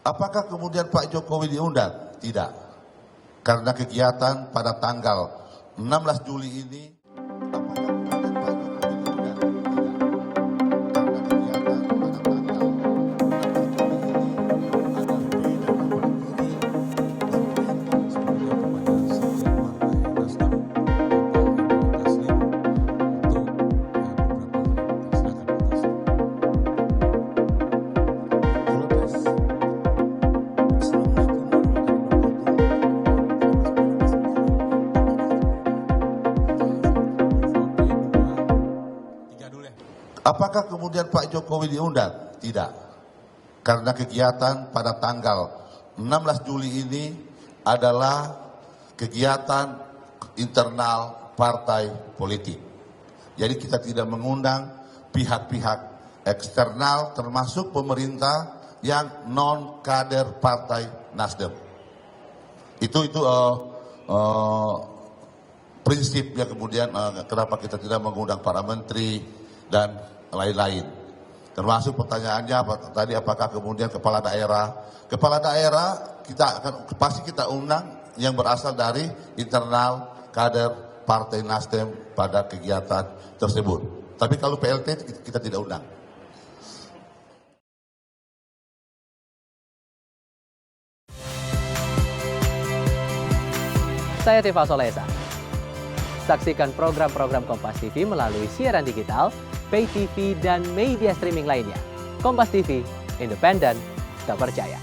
Apakah kemudian Pak Jokowi diundang? Tidak. Karena kegiatan pada tanggal 16 Juli ini, apakah kemudian Pak Jokowi diundang? Tidak. Karena kegiatan pada tanggal 16 Juli ini apakah kemudian Pak Jokowi diundang? Tidak. Karena kegiatan pada tanggal 16 Juli ini adalah kegiatan internal partai politik. Jadi kita tidak mengundang pihak-pihak eksternal termasuk pemerintah yang non kader partai Nasdem. Itu prinsipnya kemudian kenapa kita tidak mengundang para menteri dan lain-lain. Termasuk pertanyaannya tadi apakah kemudian kepala daerah pasti kita undang yang berasal dari internal kader Partai Nasdem pada kegiatan tersebut. Tapi kalau PLT kita tidak undang. Saya Tifa Solesa. Saksikan program-program Kompas TV melalui siaran digital, pay TV, dan media streaming lainnya. Kompas TV, independen, terpercaya.